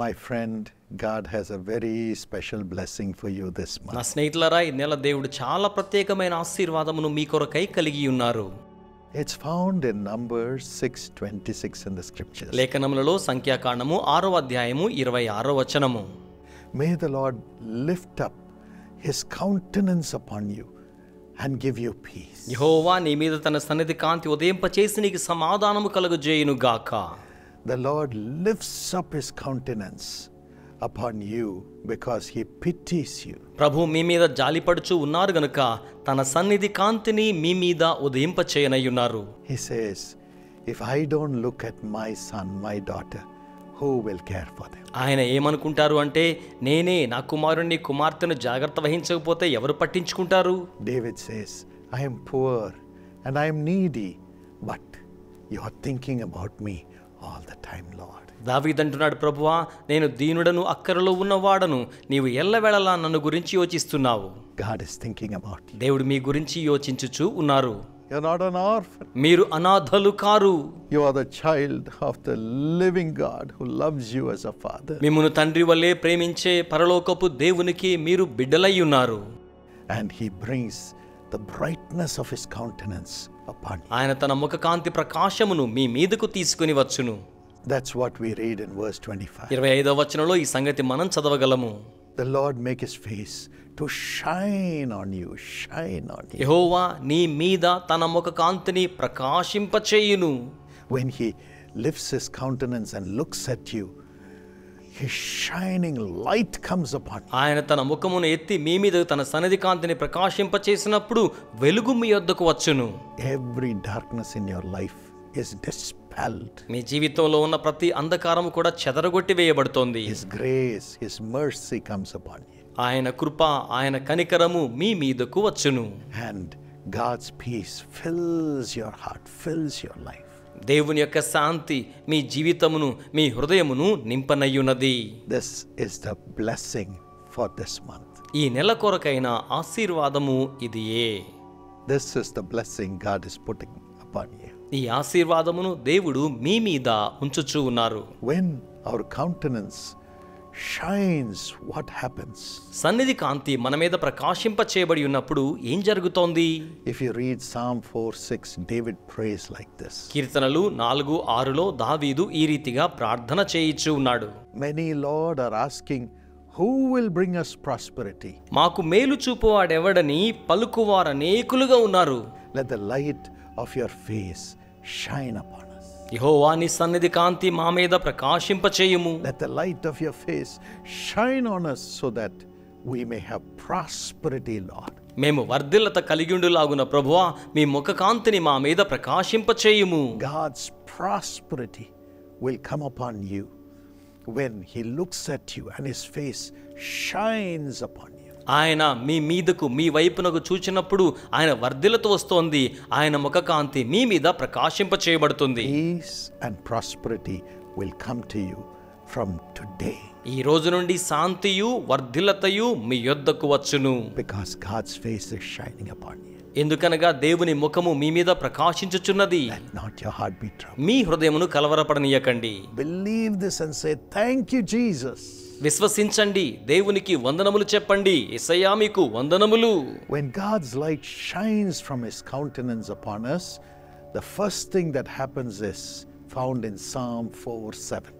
My friend, God has a very special blessing for you this month. నా స్నేహితులారా, ఈ నెల దేవుడు చాలా ప్రత్యేకమైన ఆశీర్వాదమును మీ కొరకై కలిగి ఉన్నారు. It's found in Numbers 6:26 in the scriptures. లేఖనములలో సంఖ్యాకాండము 6వ అధ్యాయము 26వ వచనము. May the Lord lift up his countenance upon you and give you peace. యెహోవా నీ మీద తన సన్నిధి కాంతి ఉదయింపచేసి నీకు సమాధానము కలుగజేయును గాక. The Lord lifts up his countenance upon you because he pities you. ప్రభు మీ మీద జాలిపడుచు ఉన్నారు గనుక తన సన్నిధి కాంతిని మీ మీద ఉదయింపచేయనయ్యున్నారు. He says, if I don't look at my son, my daughter, who will care for them? ఆయన ఏమనుకుంటారు అంటే, నేనే నా కుమారుణ్ణి కుమార్తెను జాగ్రత్త వహించకపోతే ఎవరు పట్టించుకుంటారు? David says, I am poor and I am needy, but you are thinking about me all the time, Lord. దావీదంటున్నాడు, ప్రభువా నేను దీనుడను అక్కరలో ఉన్నవాడను, నీవు ఎల్లవేళలా నన్ను గురించి యోచిస్తున్నావు. God is thinking about you. దేవుడు మీ గురించి యోచించుచు ఉన్నారు. You're not an orphan. మీరు అనాథలు car. You are the child of the living God who loves you as a father. మిమ్మును తండ్రి వలె ప్రేమించే పరలోకపు దేవునికి మీరు బిడ్డలై ఉన్నారు. And he brings the brightness of his countenance upon you. ఆయన తన ముఖ కాంతి ప్రకాశమును మీ మీదకు తీసుకుని వచ్చును. That's what we read in verse 25. 25వ వచనంలో ఈ సంగతి మనం చదవగలము. The Lord make his face to shine on you, shine on you. యెహోవా నీ మీద తన ముఖ కాంతిని ప్రకాశింపచేయును. When he lifts his countenance and looks at you, his shining light comes upon you. ఆయన తన ముఖమును ఎత్తి మీ మీద తన సన్నిధి కాంతిని ప్రకాశింపచేసినప్పుడు వెలుగు మీ యొద్దకు వచ్చును. Every darkness in your life is dispelled. మీ జీవితంలో ఉన్న ప్రతి అంధకారము కూడా చెదరగొట్టి వేయబడుతోంది. His grace, his mercy comes upon you. ఆయన కృప, ఆయన కనికరము మీ మీదకు వచ్చును. And God's peace fills your heart, fills your life. దేవుని యొక్క శాంతి మీ జీవితమును, మీ హృదయమును నింపనయ్యున్నది. This is the blessing for this month. ఈ నెల కొరకైన ఆశీర్వాదము ఇదియే. This is the blessing God is putting upon you. ఈ ఆశీర్వాదమును దేవుడు మీ మీద ఉంచుచూ ఉన్నారు. When our countenance shines, what happens? సన్నిధి కాంతి మన మీద ప్రకాశింపచేయబడి ఉన్నప్పుడు ఏం జరుగుతోంది? If you read Psalm 4:6, David prays like this. కీర్తనలు 4:6లో దావీదు ఈ రీతిగా ప్రార్థన చేయిచూ ఉన్నాడు. Many, Lord, are asking, who will bring us prosperity? మాకు మేలు చూపువాడెవడని పలుకువారనేకులుగా ఉన్నారు. Let the light of your face shine upon us. యెహోవా నీ సన్నిధి కాంతి మా మీద ప్రకాశింపచేయుము. Let the light of your face shine on us so that we may have prosperity, Lord. మేము వర్ధిల్లత కలిగిండులాగున ప్రభువా మీ ముఖ కాంతిని మా మీద ప్రకాశింపచేయుము. God's prosperity will come upon you when he looks at you and his face shines upon you. ఆయన మీ మీదకు, మీ వైపునకు చూచినప్పుడు ఆయన వర్ధిల్లత వస్తోంది. ఆయన ముఖ కాంతి మీ మీద ప్రకాశింపచేయబడుతుంది. Peace and prosperity will come to you from today. ఈ రోజు నుండి శాంతియు వర్ధిల్లతయు మీ యొద్దకు వచ్చును. Because God's face is shining upon you. ఎందుకనగా దేవుని ముఖము మీ మీద ప్రకాశించుచున్నది. Let not your heart be troubled. మీ హృదయమును కలవరపడనీయకండి. Believe this and say, thank you, Jesus. విశ్వసించండి, దేవునికి వందనములు చెప్పండి. యేసయ్యా మీకు వందనములు. When God's light shines from his countenance upon us, the first thing that happens is found in Psalm 4:7.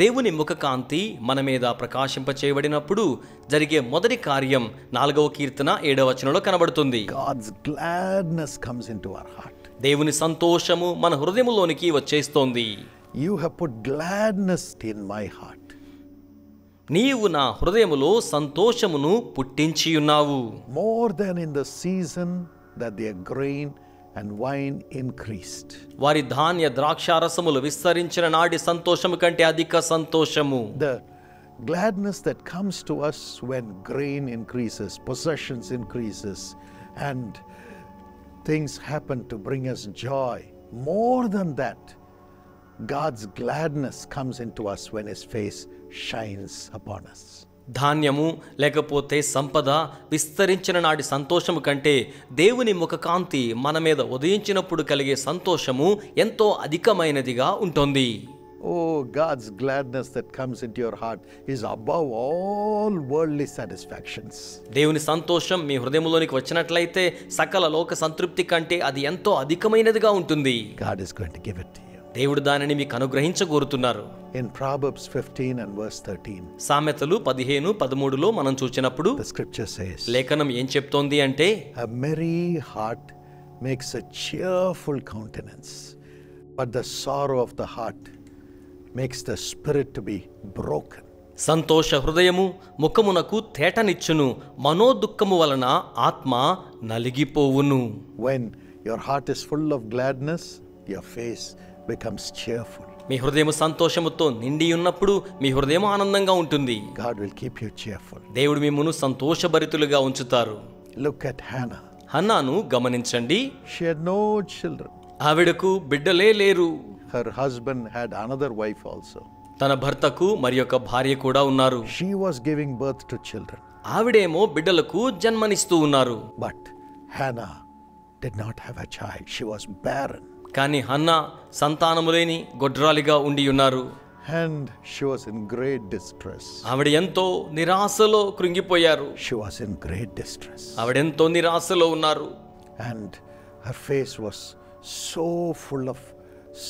దేవుని ముఖ కాంతి మన మీద ప్రకాశింపచేయబడినప్పుడు జరిగే మొదటి కార్యం 4వ కీర్తన 7వ వచనంలో కనబడుతుంది. God's gladness comes into our heart. దేవుని సంతోషము మన హృదయములోనికి వచ్చేస్తోంది. You have put gladness in my heart. నీవు నా హృదయములో సంతోషమును పుట్టించియున్నావు. More than in the season that their grain and wine increased. వారి ధాన్య ద్రాక్షారసములు విస్తరించిన నాటి సంతోషము కంటే అధిక సంతోషము. The gladness that comes to us when grain increases, possessions increases, and things happen to bring us joy. More than that, God's gladness comes into us when his face shines upon us. ధాన్యము లేకపోతే సంపద విస్తరించిన నాటి సంతోషము కంటే దేవుని ముఖ కాంతి మన మీద ఉదయించినప్పుడు కలిగే సంతోషము ఎంతో అధికమైనదిగా ఉంటుంది. Oh, God's gladness that comes into your heart is above all worldly satisfactions. దేవుని సంతోషం మీ హృదయంలోనికి వచ్చినట్లయితే సకల లోక సంతృప్తి కంటే అది ఎంతో అధికమైనదిగా ఉంటుంది. God is going to give it to you. దేవుడు దానిని మీకు అనుగ్రహించగోరుతున్నారు. In Proverbs 15 and verse 13, సామెతలు 15:13లో మనం చూచినప్పుడు the scripture says, లేఖనం ఏం చెప్తోంది అంటే, a merry heart makes a cheerful countenance, but the sorrow of the heart makes the spirit to be broken. సంతోష హృదయము ముఖమునకు తేటనిచ్చును, మనోదుఃఖము వలన ఆత్మ నలిగిపోవును. When your heart is full of gladness, your face becomes cheerful. మీ హృదయం సంతోషముతో నిండి ఉన్నప్పుడు మీ హృదయం ఆనందంగా ఉంటుంది. God will keep you cheerful. దేవుడు మిమ్మును సంతోషభరితులుగా ఉంచుతారు. Look at Hannah. హన్నాను గమనించండి. She had no children. ఆవిడకు బిడ్డలే లేరు. Her husband had another wife also. తన భర్తకు మరి ఒక భార్య కూడా ఉన్నారు. She was giving birth to children. ఆవిడేమో బిడ్డలకు జన్మనిస్తూ ఉన్నారు. But Hannah did not have a child. She was barren. కానీ హన్నా సంతానము లేని గొడ్రాలిగా ఉండి ఉన్నారు. And she was in great distress. ఆవిడ ఎంతో నిరాశలో కృంగిపోయారు. She was in great distress. ఆవిడెంతో నిరాశలో ఉన్నారు. And her face was so full of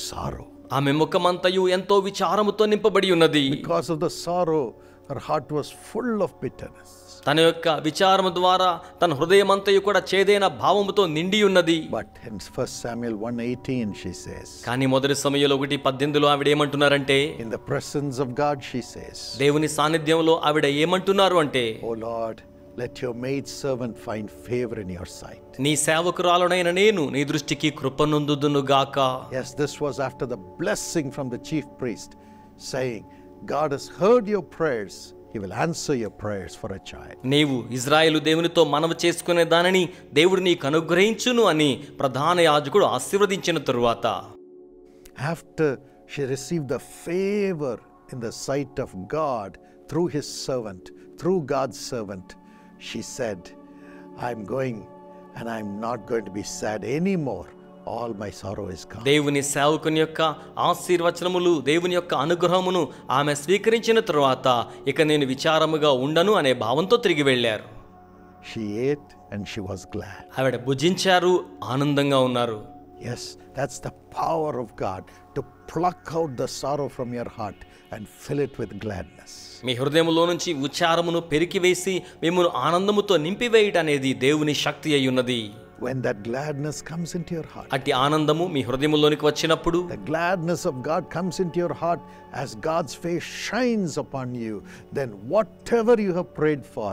sorrow. ఆమె ముఖమంతయు ఎంతో విచారముతో నింపబడి ఉన్నది. Because of the sorrow, her heart was full of bitterness. తన యొక్క విచారము ద్వారా తన హృదయమంతయు కూడా చేదైన భావముతో నిండి ఉన్నది. But in 1 Samuel 1:18 she says, కానీ మొదటి సమయంలో 1:18లో ఆవిడ ఏమంటున్నారంటే, in the presence of God she says, దేవుని సాన్నిధ్యంలో ఆవిడ ఏమంటున్నారు అంటే, O Lord, let your maid servant find favor in your sight. నీ సేవకురాలునైన నేను నీ దృష్టికి కృపనొందుదును గాక. Yes, this was after the blessing from the chief priest saying, God has heard your prayers. He will answer your prayers for a child. నీవు ఇజ్రాయేలు దేవునితో మనవి చేసుకునే దానిని దేవుడు నీకు అనుగ్రహించును అని ప్రధాన యాజకుడు ఆశీర్వదించిన తరువాత, after she received the favor in the sight of God through his servant, through God's servant, she said, I'm going and I'm not going to be sad anymore. All my sorrow is gone. దేవుని సేవకుని యొక్క ఆశీర్వచనములు, దేవుని యొక్క అనుగ్రహమును ఆమె స్వీకరించిన తరువాత ఇక నేను విచారముగా ఉండను అనే భావంతో తిరిగి వెళ్ళారు. She ate and she was glad. ఆవిడ భుజించారు, ఆనందంగా ఉన్నారు. Yes, that's the power of God to pluck out the sorrow from your heart and fill it with gladness. మీ హృదయములో నుంచి విచారమును పెరికివేసి మిమ్మును ఆనందముతో నింపివేయట అనేది దేవుని శక్తి అయి ఉన్నది. When that gladness comes into your heart, అట్టి ఆనందము మీ హృదయములోనికి వచ్చినప్పుడు, the gladness of God comes into your heart as God's face shines upon you, then whatever you have prayed for,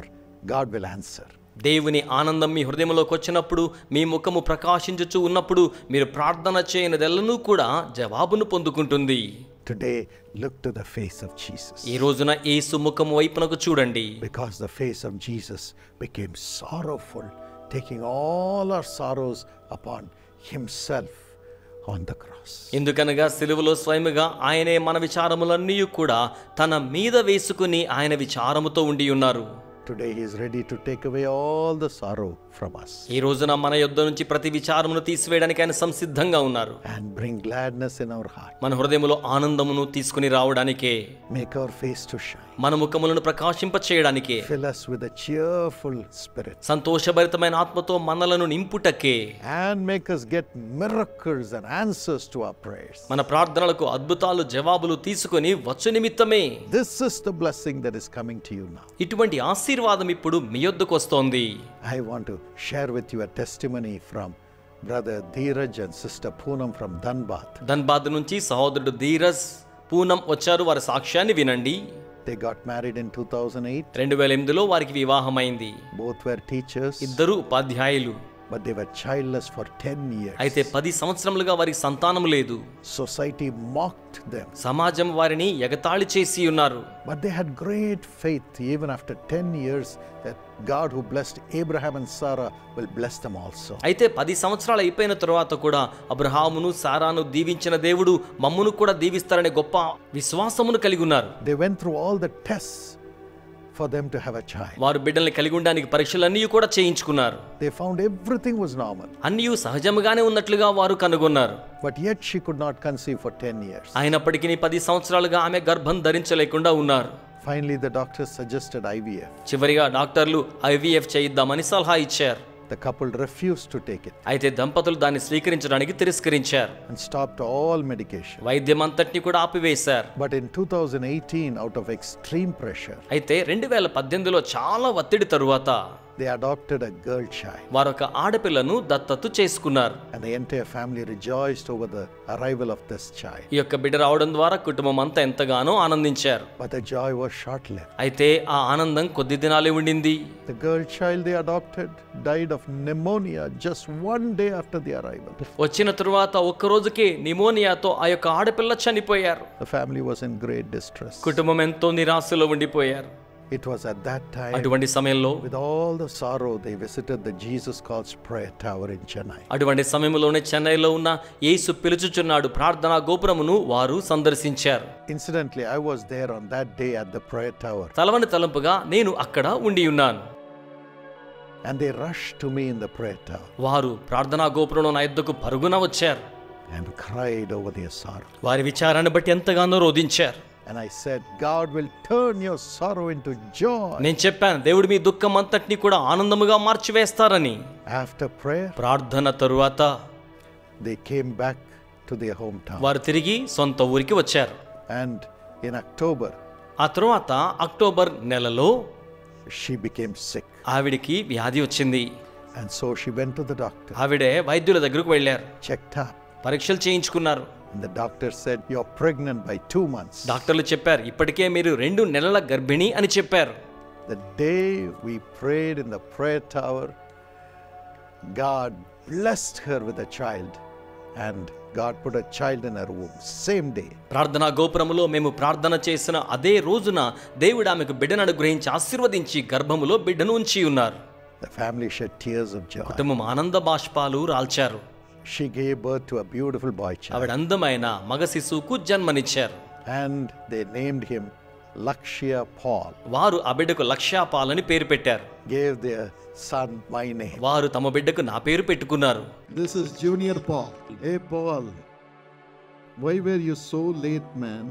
God will answer. దేవుని ఆనందం మీ హృదయంలోకి వచ్చినప్పుడు, మీ ముఖము ప్రకాశించుచు ఉన్నప్పుడు మీరు ప్రార్థన చేయనిదెల్లను కూడా జవాబును పొందుకుంటుంది. Today, look to the face of Jesus. ఈ రోజున యేసు ముఖము వైపునకు చూడండి. Because the face of Jesus became sorrowful, taking all our sorrows upon himself on the cross. ఎందుకనగా సిలువలో స్వయముగా ఆయనే మన విచారములన్నీ కూడా తన మీద వేసుకుని ఆయన విచారముతో ఉండి ఉన్నారు. Today he is ready to take away all the sorrow from us. ఈ రోజున మన యొద్ద నుంచి ప్రతి విచారమును తీసివేయడానికి ఆయన సంసిద్ధంగా ఉన్నారు. And bring gladness in our heart. మన హృదయములో ఆనందమును తీసుకుని రావడానికే, Make our face to shine. మన ముఖములను ప్రకాశింప చేయడానికే, Fill us with a cheerful spirit. సంతోషభరితమైన ఆత్మతో మనలను నింపుటకే, And make us get miracles and answers to our prayers. మన ప్రార్థనలకు అద్భుతాలు జవాబులు తీసుకొని వచ్చు నిమిత్తమే. This is the blessing that is coming to you now. ఇటువంటి ఆశీర్వాదం ఇప్పుడు మీ యొద్దకు వస్తోంది. I want to share with you a testimony from Brother Dheeraj and Sister Poonam from Dhanbad. Dhanbad నుంచి సహోదరుడు ధీరజ్, పూనం వచ్చారు. వారి సాక్ష్యాన్ని వినండి. They got married in 2008. 2008లో వారికి వివాహమైంది. Both were teachers, ఇద్దరు ఉపాధ్యాయులు. but they were childless for 10 years. అయితే 10 సంవత్సరములుగా వారికి సంతానము లేదు. Society mocked them. సమాజం వారిని ఎగతాళి చేసి ఉన్నారు. But they had great faith even after 10 years that God who blessed Abraham and Sarah will bless them also. అయితే 10 సంవత్సరాలు అయిపోయిన తరువాత కూడా అబ్రహామును సారాను దీవించిన దేవుడు మమ్మును కూడా దీవిస్తారనే గొప్ప విశ్వాసమును కలిగి ఉన్నారు. They went through all the tests for them to have a child. వారు బిడ్డల్ని కలిగి ఉండడానికి పరీక్షలన్నీ కూడా చేయించుకున్నారు. They found everything was normal. అన్నీ సహజంగానే ఉన్నట్లుగా వారు కనుగొన్నారు. But yet she could not conceive for 10 years. అయినప్పటికీ 10 సంవత్సరాలుగా ఆమె గర్భం ధరించలేకుండా ఉన్నారు. Finally the doctors suggested IVF. చివరిగా డాక్టర్లు IVF చేయిద్దామని సలహా ఇచ్చారు. The couple refused to take it అయితే దంపతులు దాన్ని స్వీకరించడానికి తిరస్కరించారు. and stopped all medication. వైద్యం అంతటిని కూడా ఆపివేశారు. But in 2018, out of extreme pressure, అయితే 2018లో చాలా ఒత్తిడి తరువాత they adopted a girl child. వారొక ఆడపిల్లను దత్తత చేసుకున్నారు. And the entire family rejoiced over the arrival of this child. ఈ యొక్క బిడ్డ రావడం ద్వారా కుటుంబం అంతా ఎంతగానో ఆనందించారు. But the joy was short-lived. అయితే ఆ ఆనందం కొద్ది దినాలే ఉండింది. The girl child they adopted died of pneumonia just one day after the arrival. వచ్చిన తరువాత ఒక్క రోజుకే నిమోనియాతో ఆ యొక్క ఆడపిల్ల చనిపోయారు. The family was in great distress. కుటుంబం ఎంతో నిరాశలో ఉండిపోయారు. It was at that time, అటువంటి సమయంలో with all the sorrow, they visited the Jesus Calls Prayer Tower in Chennai. అటువంటి సమయంలోనే చెన్నైలో ఉన్న యేసు పిలుచుచున్నాడు ప్రార్థనా గోపురమును వారు సందర్శించారు. Incidentally, I was there on that day at the prayer tower. తలవని తలంపుగా నేను అక్కడ ఉండి ఉన్నాను. And they rushed to me in the prayer tower వారు ప్రార్థనా గోపురంలో నా యొద్దకు పరుగున వచ్చారు. and cried over their sorrow. వారి విచారాన్ని బట్టి ఎంతగానో రోదించారు. And I said, God will turn your sorrow into joy. నేను చెప్పాను, దేవుడు మీ దుఃఖం అంతటిని కూడా ఆనందముగా మార్చివేస్తారని. After prayer, ప్రార్థన తరువాత they came back to their hometown. వారు తిరిగి సొంత ఊరికి వచ్చారు. And in October, ఆ తరువాత అక్టోబర్ నెలలో she became sick. ఆవిడికి వ్యాధి వచ్చింది. And so she went to the doctor, ఆవిడే వైద్యుల దగ్గరకు వెళ్ళారు. checked up. పరీక్షలు చేయించుకున్నారు. And the doctor said, you're pregnant by 2 months. డాక్టర్లు చెప్పారు, ఇప్పటికే మీరు 2 నెలల గర్భిణి అని చెప్పారు. The day we prayed in the prayer tower, God blessed her with a child. And God put a child in her womb. Same day. ప్రార్థనా గోపురములో మేము ప్రార్థన చేసిన అదే రోజున దేవుడు ఆమెకు బిడ్డను అనుగ్రహించి ఆశీర్వదించి గర్భములో బిడ్డను ఉంచి ఉన్నారు. The family shed tears of joy. కుటుంబం ఆనంద బాష్పాలు రాల్చారు. She gave birth to a beautiful boy child. ఆవిడ అందమైన మగ శిశువుకు జన్మనిచ్చారు. And they named him Lakshya Paul. వారు ఆ బిడ్డకు లక్ష్యాపాల్ అని పేరు పెట్టారు. Gave their son my name. వారు తమ బిడ్డకు నా పేరు పెట్టుకున్నారు. This is Junior Paul. Hey Paul, why were you so late, man?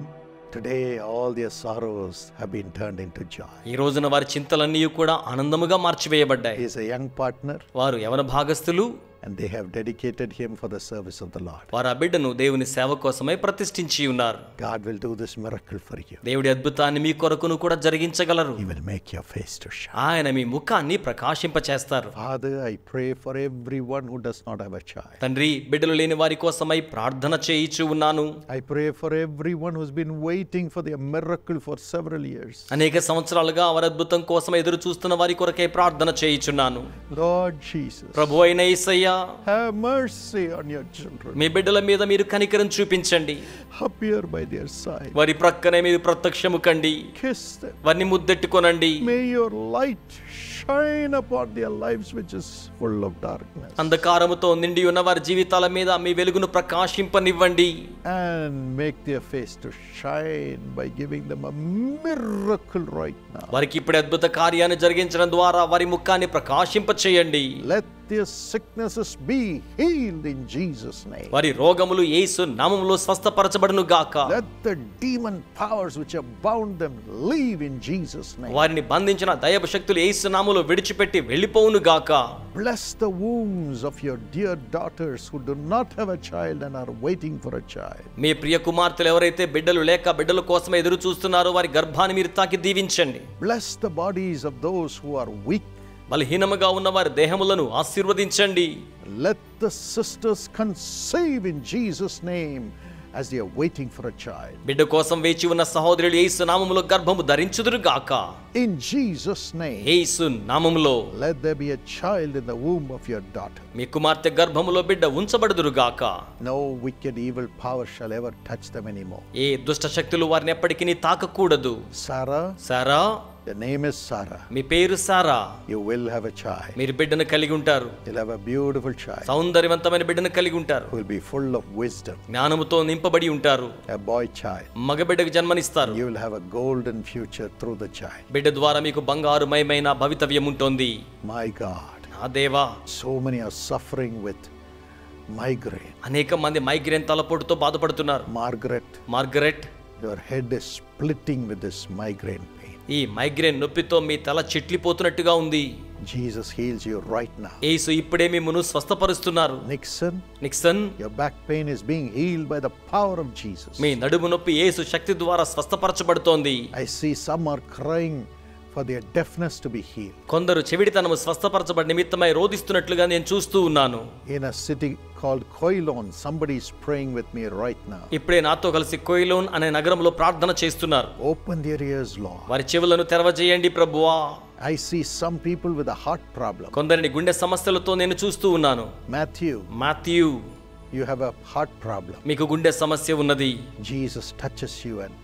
Today all their sorrows have been turned into joy. ఈ రోజున వారి చింతలన్నీ కూడా ఆనందముగా మార్చివేయబడ్డాయి. He is a young partner. వారు యవన భాగస్థులు. And they have dedicated him for the service of the Lord. వారు ఆ బిడ్డను దేవుని సేవ కోసమై ప్రతిష్ఠించి ఉన్నారు. God will do this miracle for you. దేవుడి అద్భుతాన్ని మీ కొరకును కూడా జరిగించగలరు. He will make your face to shine. ఆయన మీ ముఖాన్ని ప్రకాశింపచేస్తారు. Father, I pray for everyone who does not have a child. తండ్రి, బిడ్డలు లేని వారి కోసమై ప్రార్థన చేయిచు ఉన్నాను. I pray for everyone who's been waiting for their miracle for several years. అనేక సంవత్సరాలుగా వారి అద్భుతం కోసం ఎదురు చూస్తున్న వారి కొరకై ప్రార్థన చేయిచున్నాను. Lord Jesus, ప్రభు అయిన యేసయ్యా, have mercy on your children. మీ బిడ్డల మీద మీరు కనికరం చూపించండి. Appear by their side. వారి ప్రక్కనే మీరు ప్రత్యక్షము కండి. Kiss them. వారిని ముద్దెట్టుకొనండి. May your light shine upon their lives which is full of darkness. అంధకారముతో నిండి ఉన్న వారి జీవితాల మీద మీ వెలుగును ప్రకాశింపనివ్వండి. And make their face to shine by giving them a miracle right now. వారికి ఇప్పుడు అద్భుత కార్యాన్ని జరిగించడం ద్వారా వారి ముఖాన్ని ప్రకాశింప చేయండి. Let their sicknesses be healed in Jesus' name. వారి రోగములు యేసు నామములో స్వస్థపరచబడును గాక. Let the demon powers which have bound them leave in Jesus' name. వారిని బంధించిన దయ్యపు శక్తులు యేసు నామములో విడిచిపెట్టి వెళ్ళిపోవును గాక. Bless the wombs of your dear daughters who do not have a child and are waiting for a child. మీ ప్రియ కుమార్తెలు ఎవరైతే బిడ్డలు లేక బిడ్డల కోసం ఎదురు చూస్తున్నారో వారి గర్భాన్ని మీరు తాకి దీవించండి. Bless the bodies of those who are weak. బలహీనముగా ఉన్న వారి దేహములను ఆశీర్వదించండి. Let the sisters conceive in Jesus' name as they are waiting for a child. బిడ్డ కోసం వేచి ఉన్న సహోదరులు యేసు నామములో గర్భము ధరించుదురు గాక. In Jesus' name. యేసు నామములో Let there be a child in the womb of your daughter. మీ కుమార్తె గర్భములో బిడ్డ ఉంచబడుదురు గాక. No wicked evil power shall ever touch them anymore. ఏ దుష్ట శక్తులు వారిని ఎప్పటికీ తాకకూడదు. Sarah, Sarah, Your name is Sarah. మీ పేరు సారా. You will have a child. మీరు బిడ్డను కలిగి ఉంటారు. You'll have a beautiful child. సౌందర్యవంతమైన బిడ్డను కలిగి ఉంటారు. Who will be full of wisdom. జ్ఞానముతో నింపబడి ఉంటారు. A boy child. మగ బిడ్డకు జన్మనిస్తారు. You will have a golden future through the child. బిడ్డ ద్వారా మీకు బంగారుమయమైన భవితవ్యం ఉంటుంది. My God. నా దేవా, So many are suffering with migraine. అనేక మంది మైగ్రేన్ తలపోటుతో బాధపడుతున్నారు. Margaret, your head is splitting with this migraine pain. ఈ మైగ్రేన్ నొప్పితో మీ తల చిట్లిపోతున్నట్టుగా ఉంది. Jesus heals you right now. Yesu ఇప్పుడే మిమ్మును స్వస్థపరుస్తున్నారు. Nixon, your back pain is being healed by the power of Jesus. మీ నడుము నొప్పి యేసు శక్తి ద్వారా స్వస్థపరచబడుతోంది. I see some are crying for their deafness to be healed. కొందరు చెవిడితనము స్వస్థపరచబడి నిమిత్తమై రోదిస్తున్నట్లుగా నేను చూస్తూ ఉన్నాను. In a city called Koilon, somebody is praying with me right now. ఇప్పుడే నాతో కలిసి కోయిలోన్ అనే నగరంలో ప్రార్థన చేస్తున్నారు. Open their ears, Lord. వారి చెవులను తెరవజేయండి ప్రభువా. I see some people with a heart problem. కొందరిని గుండె సమస్యలతో నేను చూస్తూ ఉన్నాను. Matthew, you have a heart problem. మీకు గుండె సమస్య ఉన్నది. Jesus touches you and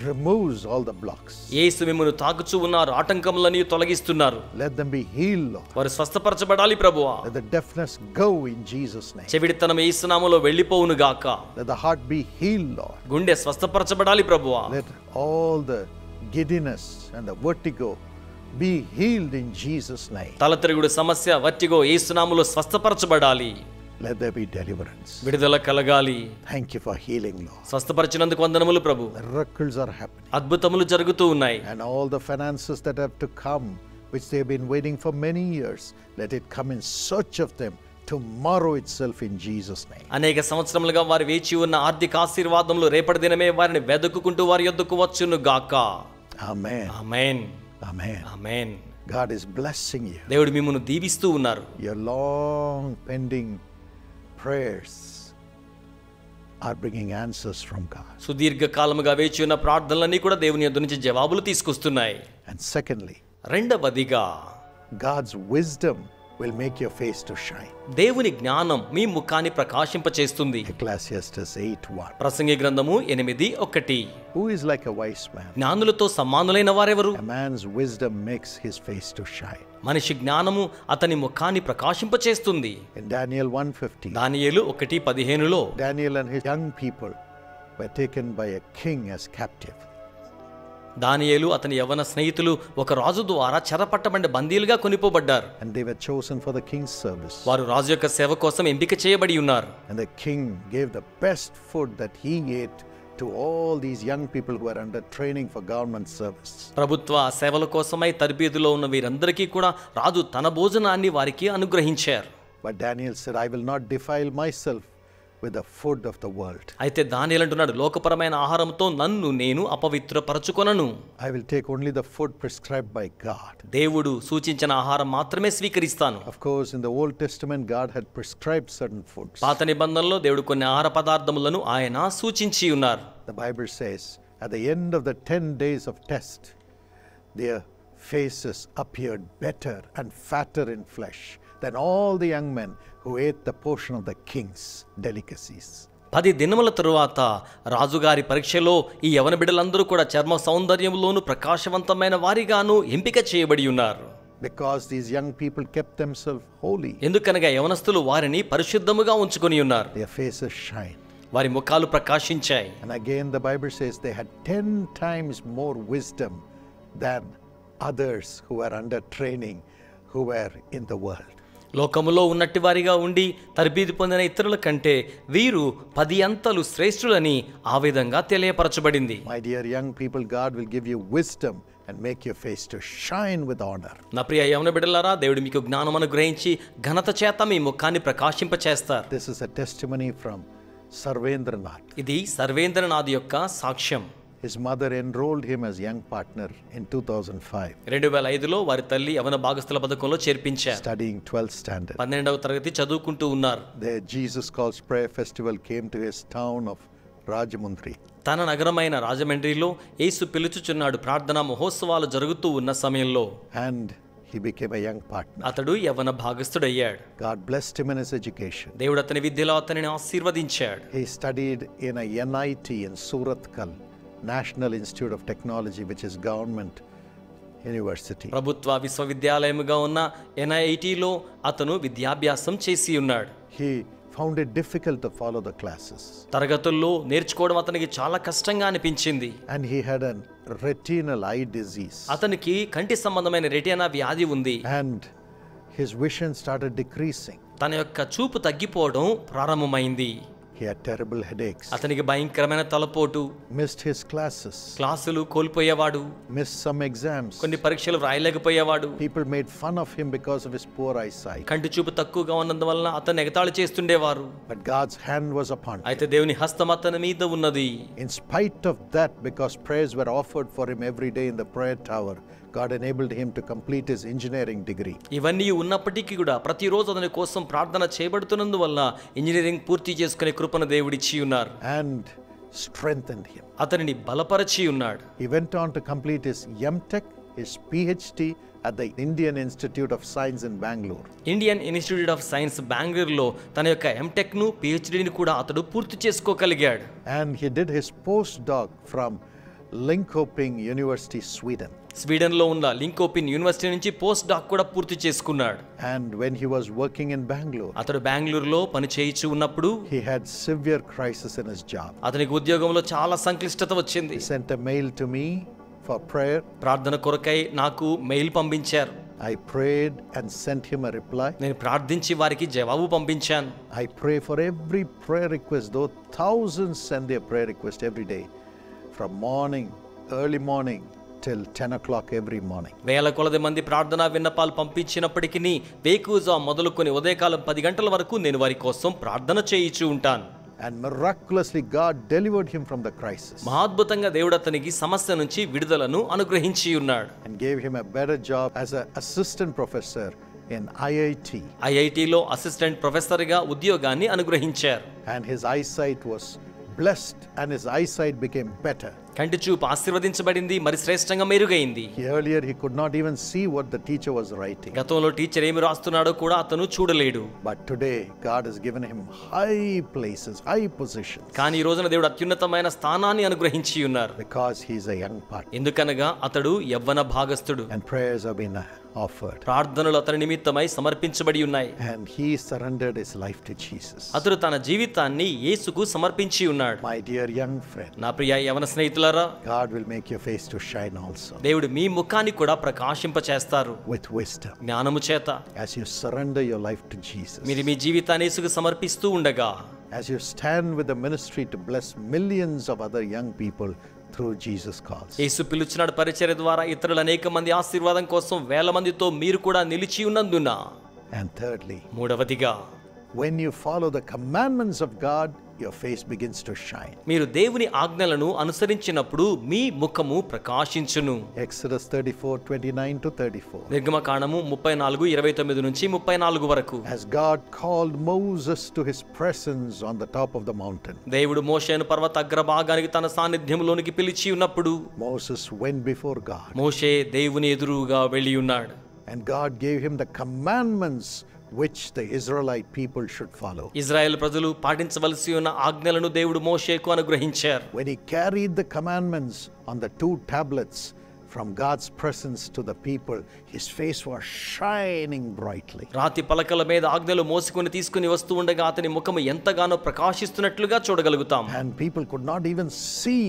removes all the blocks. యేసు మిమ్మును తాకుచూ ఉన్నారు, ఆటంకములని తొలగిస్తున్నారు. Let them be healed, Lord. వారు స్వస్థపరచబడాలి ప్రభువా. Let the deafness go in Jesus name. చెవిడితనం యేసు నామములో వెళ్ళిపోవును గాక. Let the heart be healed, Lord. గుండె స్వస్థపరచబడాలి ప్రభువా. Let all the giddiness and the vertigo be healed in Jesus name. తలతిరుగుడు సమస్య, vertigo యేసు నామములో స్వస్థపరచబడాలి. Let there be deliverance. విడుదల కలగాలి. Thank you for healing, Lord. స్వస్థపరిచినందుకు వందనములు ప్రభు. Miracles are happening. అద్భుతములు జరుగుతూ ఉన్నాయి. And all the finances that have to come, which they have been waiting for many years, let it come in search of them tomorrow itself in Jesus name. అనేక సంవత్సరములుగా వారు వేచి ఉన్న ఆర్థిక ఆశీర్వాదములు రేపటి దినమే వారిని వెదుకుకుంటూ వారి యొద్దకు వచ్చును గాక. Amen. Amen. Amen. Amen. God is blessing you. దేవుడు మిమ్మును దీవిస్తూ ఉన్నారు. Your long pending prayers are bringing answers from God. సుదీర్ఘ కాలముగా వేచి ఉన్న ప్రార్థనలన్నీ కూడా దేవుని యొద్ద నుంచి జవాబులు తీసుకొస్తున్నాయి. And secondly, రెండవదిగా God's wisdom will make your face to shine. దేవుని జ్ఞానం మీ ముఖాన్ని ప్రకాశింపచేస్తుంది. Ecclesiastes 8:1. ప్రసంగి గ్రంథము 8:1. Who is like a wise man? జ్ఞానులతో సమానులైన వారెవరు? A man's wisdom makes his face to shine. మనిషి జ్ఞానము అతని ముఖాన్ని ప్రకాశింపచేస్తుంది. In Daniel 1:15. దానియేలు 1:15లో Daniel and his young people were taken by a king as captive. దానియేలు అతని యవ్వన స్నేహితులు ఒక రాజు ద్వారా చెరపట్టబడిన బందీలుగా కొనిపోబడ్డారు. And they were chosen for the king's service. వారు రాజు యొక్క సేవ కోసం ఎంపిక చేయబడి ఉన్నారు. And the king gave the best food that he ate to all these young people who are under training for government service. ప్రభుత్వ సేవల కోసమై తరబేతులో ఉన్న వీరందరికీ కూడా రాజు తన భోజనాన్ని వారికి అనుగ్రహించారు. But Daniel said, I will not defile myself with the food of the world. అయితే దానియేలు అంటున్నాడు, లోకపరమైన ఆహారంతో నన్ను నేను అపవిత్రపరచుకొనను. I will take only the food prescribed by God. దేవుడు సూచించిన ఆహారం మాత్రమే స్వీకరిస్తాను. Of course, in the Old Testament, God had prescribed certain foods. పాత నిబంధనలో దేవుడు కొన్ని ఆహార పదార్థములను ఆయన సూచించి ఉన్నారు. The Bible says, at the end of the 10 days of test, their faces appeared better and fatter in flesh than all the young men who ate the portion of the king's delicacies. 10 దినముల తరువాత రాజుగారి పరీక్షలో ఈ యవన బిడ్డలందరూ కూడా చర్మ సౌందర్యంలోను ప్రకాశవంతమైన వారిగాను ఎంపిక చేయబడి ఉన్నారు. Because these young people kept themselves holy. ఎందుకనగా యవనస్తులు వారిని పరిశుద్ధముగా ఉంచుకొని ఉన్నారు. Their faces shine. వారి ముఖాలు ప్రకాశించాయి. And again the Bible says they had 10 times more wisdom than others who were under training, who were in the world. లోకములో ఉన్నట్టి వారిగా ఉండి తరబీదు పొందిన ఇతరుల కంటే వీరు 10 అంతలు శ్రేష్ఠులని ఆ విధంగా తెలియపరచబడింది. My dear young people, God will give you wisdom and make your face to shine with honor. నా ప్రియ యవన బిడ్డలారా, దేవుడు మీకు జ్ఞానం అనుగ్రహించి ఘనత చేత మీ ముఖాన్ని ప్రకాశింపచేస్తారు. This is a testimony from Sarvendranath. ఇది సర్వేంద్రనాథ్ యొక్క సాక్ష్యం. His mother enrolled him as young partner in 2005. 2005లో వారి తల్లి యవన భాగస్థుల పథకంలో చేర్పించారు. Studying 12th standard. 12వ తరగతి చదువుకుంటూ ఉన్నారు. The Jesus Calls Prayer Festival came to his town of Rajamundry. తన నగరమైన రాజమండ్రిలో యేసు పిలుచుచున్నాడు ప్రార్థనా మహోత్సవాలు జరుగుతూ ఉన్న సమయంలో And he became a young partner. అతడు యవన భాగస్థుడయ్యాడు. God blessed him in his education. దేవుడు అతని విద్యలో అతనిని ఆశీర్వదించాడు. He studied in a NIT in Surathkal, National Institute of Technology, which is government University. ప్రభుత్వ విశ్వవిద్యాలయముగా ఉన్న NIT లో అతను విద్యాభ్యాసం చేసి ఉన్నాడు. He found it difficult to follow the classes. తరగతుల్లో నేర్చుకోవడం అతనికి చాలా కష్టంగా అనిపించింది. And he had a retinal eye disease. అతనికి కంటి సంబంధమైన రెటీనా వ్యాధి ఉంది. And his vision started decreasing. తన యొక్క చూపు తగ్గిపోవడం ప్రారంభమైంది. He had terrible headaches. అతనికి భయంకరమైన తలపోటు. Missed his classes. క్లాసులు కోల్పోయేవాడు. Missed some exams. కొన్ని పరీక్షలు రాయలేకపోయేవాడు. People made fun of him because of his poor eyesight. కంటి చూపు తక్కువగా ఉన్నందువలన అతన్ని ఎగతాళి చేస్తుండేవారు. But God's hand was upon him. అయితే దేవుని హస్తం అతని మీద ఉన్నది. In spite of that, because prayers were offered for him every day in the prayer tower, God enabled him to complete his engineering degree. ఇవన్నీ ఉన్నప్పటికీ కూడా ప్రతిరోజు అతని కోసం ప్రార్థన చేయబడుతున్నందువల్ల ఇంజనీరింగ్ పూర్తి చేసుకునే కృపను దేవుడిచ్చి ఉన్నారు. And strengthened him. అతనిని బలపరిచి ఉన్నాడు. He went on to complete his M.Tech, his PhD at the Indian Institute of Science in Bangalore. Indian institute of science బెంగళూరులో తన యొక్క M.Tech ను PhD ని కూడా అతడు పూర్తి చేసుకోగలిగాడు. And he did his postdoc from Linköping University, Sweden. స్వీడన్లో ఉన్న లింకోపిన్ university నుంచి పోస్ట్ డాక్ కూడా పూర్తి చేసుకున్నాడు. And when he was working in Bangalore, అతడు బెంగళూరులో పని చేయించు ఉన్నప్పుడు he had severe crisis in his job. అతనికి ఉద్యోగంలో చాలా సంక్లిష్టత వచ్చింది. He sent a mail to me for prayer. ప్రార్థన కొరకై నాకు మెయిల్ పంపించారు. I prayed and sent him a reply. నేను ప్రార్థించి వారికి జవాబు పంపించాను. I pray for every prayer request, though thousands send their prayer request every day, from morning, early morning, till 10 o'clock every morning. వేల కొలది మంది ప్రార్థనా విన్నపాలు పంపించినప్పటికీ వేకువజాము మొదలుకొని ఉదయకాలం 10 గంటల వరకు నేను వారి కోసం ప్రార్థన చేయించు ఉంటాను. And miraculously God delivered him from the crisis. మహాద్భుతంగా దేవుడు అతనికి సమస్య నుంచి విడుదలను అనుగ్రహించి ఉన్నాడు. And gave him a better job as an assistant professor in IIT. IITలో అసిస్టెంట్ ప్రొఫెసర్గా ఉద్యోగాన్ని అనుగ్రహించారు. And his eyesight was blessed and his eyesight became better. కంటి చూపు ఆశీర్వదించబడింది, మరి శ్రేష్టంగా మెరుగైంది. Earlier he could not even see what the teacher was writing. గతంలో teacher ఏమి రాస్తున్నాడో కూడా అతను చూడలేడు. But today God has given him high places, high positions. కానీ ఈ రోజున దేవుడు అత్యున్నతమైన స్థానాన్ని అనుగ్రహించి ఉన్నారు. Because he is a young partner. ఎందుకనగా అతడు యవ్వన భాగస్థుడు. And prayers have been offered. ప్రార్థనలు అతని నిమిత్తమై సమర్పించబడి ఉన్నాయి. And he surrendered his life to Jesus. అతడు తన జీవితాన్ని యేసుకు సమర్పించి ఉన్నాడు. My dear young friend, నా ప్రియ యవన స్నేహితులారా, God will make your face to shine also. దేవుడు మీ ముఖాన్ని కూడా ప్రకాశింపచేస్తారు With wisdom. జ్ఞానము చేత. As you surrender your life to Jesus. మీరు మీ జీవితాన్ని యేసుకు సమర్పిస్తూ ఉండగా, As you stand with the ministry to bless millions of other young people through Jesus calls. యేసు పిలుచున్నాడు పరిచర్య ద్వారా ఇతరులు అనేక మంది ఆశీర్వాదం కోసం వేల మందితో మీరు కూడా నిలిచి ఉన్నందున. And thirdly, మూడవదిగా, when you follow the commandments of God, your face begins to shine. మీరు దేవుని ఆజ్ఞలను అనుసరించినప్పుడు మీ ముఖము ప్రకాశించును. Exodus 34:29 to 34. నిర్గమకాండము 34:29 నుంచి 34 వరకు. As God called Moses to his presence on the top of the mountain. దేవుడు మోషేను పర్వత అగ్రభాగానికి తన సాన్నిధ్యంలోనికి పిలిచి ఉన్నప్పుడు Moses went before God. మోషే దేవుని ఎదురుగా వెళ్ళి ఉన్నాడు. And God gave him the commandments which the Israelite people should follow. ఇశ్రాయేలు ప్రజలు పాటించవలసి ఉన్న ఆజ్ఞలను దేవుడు మోషేకు అనుగ్రహించారు. When he carried the commandments on the 2 tablets from God's presence to the people, his face was shining brightly. రాతి పలకల మీద ఆజ్ఞలు మోసుకొని తీసుకుని వస్తూ ఉండగా అతని ముఖము ఎంతగానో ప్రకాశిస్తున్నట్లుగా చూడగలుగుతాం. And people could not even see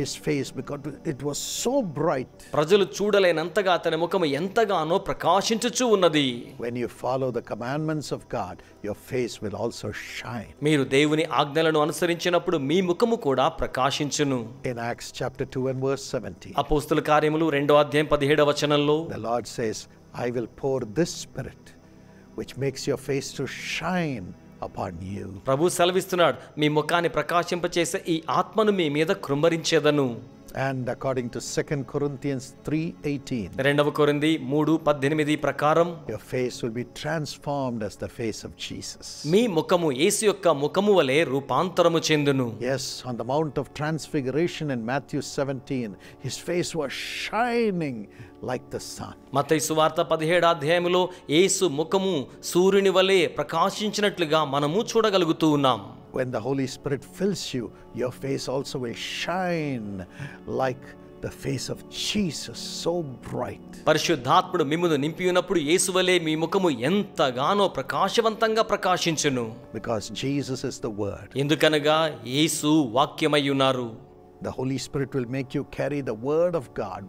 his face because it was so bright. ప్రజలు చూడలేనంతగా అతని ముఖము ఎంతగానో ప్రకాశించుచూ ఉన్నది. When you follow the commandments of God, your face will also shine. మీరు దేవుని ఆజ్ఞలను అనుసరించినప్పుడు మీ ముఖము కూడా ప్రకాశించును. In Acts chapter 2 and verse 17. అపోస్తుల కార్యములు 2వ అధ్యాయం 17వ వచనంలో The Lord says, I will pour this spirit which makes your face to shine upon you. ప్రభు సెలవిస్తున్నాడు, మీ ముఖాన్ని ప్రకాశింపచేసే ఈ ఆత్మను మీ మీద కృంభరించేదను. And according to 2 Corinthians 3:18, 2 కొరింథీ 3:18 ప్రకారం your face will be transformed as the face of Jesus. మీ ముఖము యేసు యొక్క ముఖము వలె రూపాంతరము చెందును. Yes, on the Mount of Transfiguration in Matthew 17, his face was shining like the sun. మత్తయి సువార్త 17వ అధ్యాయములో యేసు ముఖము సూర్యుని వలె ప్రకాశించినట్లుగా మనము చూడగలుగుతూ ఉన్నాం. When the Holy Spirit fills you, your face also will shine like the face of Jesus so bright. పరిశుద్ధాత్ముడు మిమ్మును నింపి ఉన్నప్పుడు యేసువలే మీ ముఖము ఎంతగానో ప్రకాశవంతంగా ప్రకాశించును. Because Jesus is the word. ఎందుకనగా యేసు వాక్యమై ఉన్నారు. The Holy Spirit will make you carry the word of God,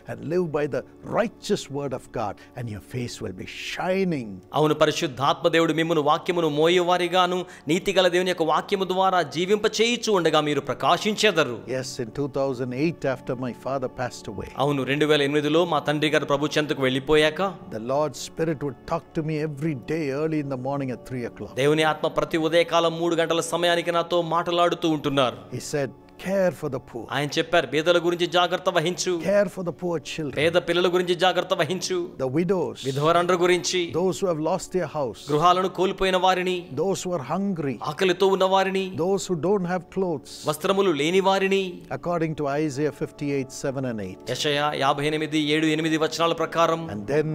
and live by the righteous word of God, and your face will be shining. అవును, పరిశుద్ధాత్మ దేవుడు మిమ్మును వాక్యమును మోయేవారిగాను నీతిగల దేవుని యొక్క వాక్యము ద్వారా జీవింప చేయుచు ఉండగా మీరు ప్రకాశించెదరు. Yes, in 2008 after my father passed away. అవును, 2008లో మా తండ్రి గారు ప్రభు చెంతకు వెళ్ళిపోయాక The Lord's Spirit would talk to me every day early in the morning at 3 o'clock. దేవుని ఆత్మ ప్రతి ఉదయకాలం 3 గంటల సమయానికి నాతో మాట్లాడుతూ ఉంటున్నారు. He said, care for the poor. ఆయన చెప్పారు, పేదల గురించి జాగ్రత్త వహించు. Care for the poor children. పేద పిల్లల గురించి జాగ్రత్త వహించు. The widows. విధవరాండ్ర గురించి. Those who have lost their house. గృహాలను కోల్పోయిన వారిని. Those who are hungry. ఆకలితో ఉన్న వారిని. Those who don't have clothes. వస్త్రములు లేని వారిని. According to Isaiah 58:7-8. యెషయా 58:7-8 వచనాల ప్రకారం. And then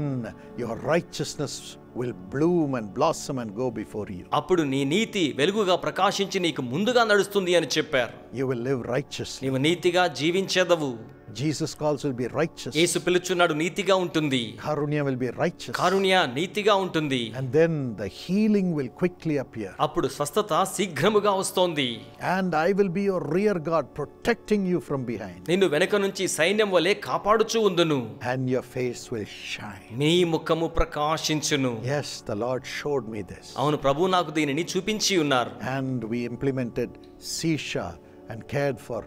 your righteousness will bloom and blossom and go before you. అప్పుడు నీ నీతి వెలుగుగా ప్రకాశించి నీకు ముందుగా నడుస్తుంది అని చెప్పారు. You will live righteously. నీవు నీతిగా జీవించెదవు. Jesus calls will be righteous. యేసు పిలుచున్నాడు నీతిగా ఉంటుంది. Karunya will be righteous. కారుణ్య నీతిగా ఉంటుంది. And then the healing will quickly appear. అప్పుడు స్వస్థత శీఘ్రముగా వస్తోంది. And I will be your rear guard, protecting you from behind. నిన్ను వెనక నుంచి సైన్యం వలె కాపాడుచూ ఉందును. And your face will shine. నీ ముఖము ప్రకాశించును. Yes, the Lord showed me this. అవును, ప్రభు నాకు దీనిని చూపించి ఉన్నారు. And we implemented Sisha and cared for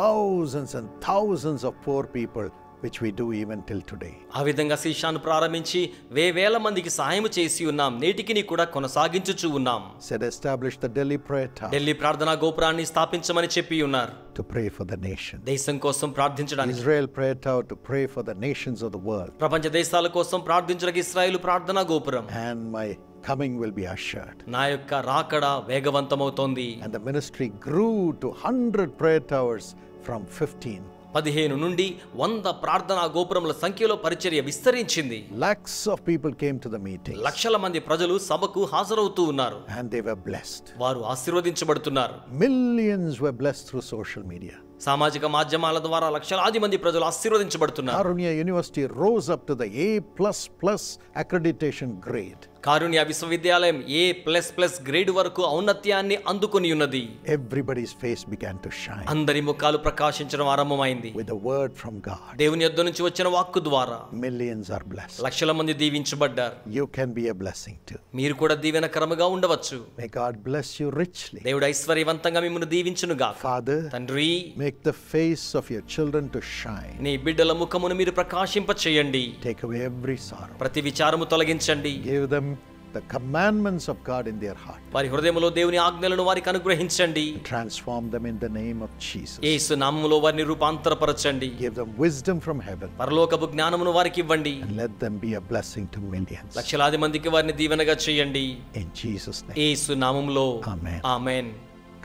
thousands and thousands of poor people, which we do even till today. ఆ విధంగా శిషాను ప్రారంభించి వేవేల మందికి సహాయం చేసి ఉన్నాం. నేటికి కూడా కొనసాగించుచూ ఉన్నాం. Said establish the Delhi prayer tower. Delhi ప్రార్థనా గోపురాన్ని స్థాపించమని చెప్పి ఉన్నారు. To pray for the nation. దేశం కోసం ప్రార్థించడానికి. Israel prayer tower to pray for the nations of the world. ప్రపంచ దేశాల కోసం ప్రార్థించడానికి ఇశ్రాయేలు ప్రార్థనా గోపురం. And my coming will be assured. నా యొక్క రాకడ వేగవంతమవుతోంది. And the ministry grew to 100 prayer towers from 15. 15 నుండి 100 ప్రార్థనా గోపురముల సంఖ్యలో పరిచర్య విస్తరించింది. Lakhs of people came to the meeting. లక్షల మంది ప్రజలు సభకు హాజరవుతూ ఉన్నారు. And they were blessed. వారు ఆశీర్వదించబడుతున్నారు. Millions were blessed through social media. సామాజిక మాధ్యమాల ద్వారా లక్షలాది మంది ప్రజలు ఆశీర్వదించబడుతున్నారు. Karunya University rose up to the A++ accreditation grade. కారుణ్య విశ్వవిద్యాలయం A++ గ్రేడ్ వరకు ఔన్నత్యాన్ని అందుకొని ఉన్నది. Everybody's face began to shine. అందరి ముఖాలు ప్రకాశించడం ఆరంభమైంది. With the word from God. దేవుని యొద్ద నుంచి వచ్చిన వాక్కు ద్వారా Millions are blessed. లక్షల మంది దీవించబడ్డారు. You can be a blessing too. మీరు కూడా దీవెనకరముగా ఉండవచ్చు. May God bless you richly. దేవుడు ఐశ్వర్యవంతంగా మిమ్మల్ని దీవించును గాక. Father, తండ్రి, make the face of your children to shine. నీ బిడ్డల ముఖమును మీరు ప్రకాశింప చేయండి. Take away every sorrow. ప్రతి విచారము తొలగించండి. Give them the commandments of God in their heart. వారి హృదయములో దేవుని ఆజ్ఞలను వారికి అనుగ్రహించండి. Transform them in the name of Jesus. యేసు నామములో వారిని రూపాంతరపరచండి. Give them wisdom from heaven. పరలోకపు జ్ఞానమును వారికి ఇవ్వండి. And let them be a blessing to millions. లక్షలాది మందికి వారిని దీవెనగా చేయండి. In Jesus' name. యేసు నామములో Amen. Amen.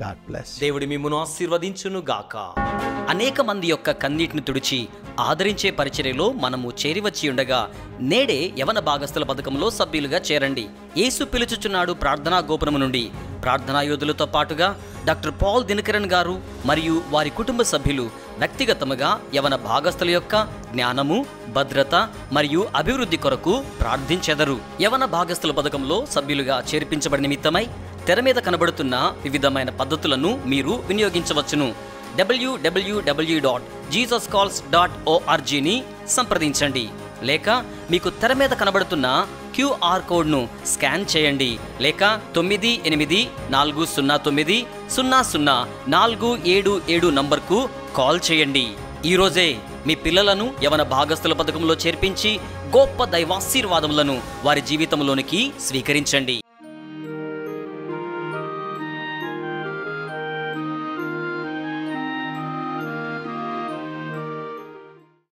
God bless you. దేవుడి మిమ్మును ఆశీర్వదించును గాక. అనేక మంది యొక్క కన్నీటిని తుడిచి ఆదరించే పరిచర్యలో మనము చేరివచ్చి ఉండగా నేడే యవన భాగస్థుల పథకంలో సభ్యులుగా చేరండి. యేసు పిలుచుచున్నాడు ప్రార్థనా గోపురము నుండి ప్రార్థనా యోధులతో పాటుగా డాక్టర్ పాల్ దినకరన్ గారు మరియు వారి కుటుంబ సభ్యులు వ్యక్తిగతముగా యవన భాగస్థుల యొక్క జ్ఞానము, భద్రత మరియు అభివృద్ధి కొరకు ప్రార్థించెదరు. యవన భాగస్థుల పథకంలో సభ్యులుగా చేర్పించబడిన నిమిత్తమై తెర మీద కనబడుతున్న వివిధమైన పద్ధతులను మీరు వినియోగించవచ్చును. www.jesuscalls.org సంప్రదించండి. లేక మీకు తెర మీద కనబడుతున్న QR కోడ్ను స్కాన్ చేయండి. లేక 984009004777 నంబర్కు కాల్ చేయండి. ఈరోజే మీ పిల్లలను యవన భాగస్థుల పథకంలో చేర్పించి గొప్ప దైవాశీర్వాదములను వారి జీవితంలోనికి స్వీకరించండి.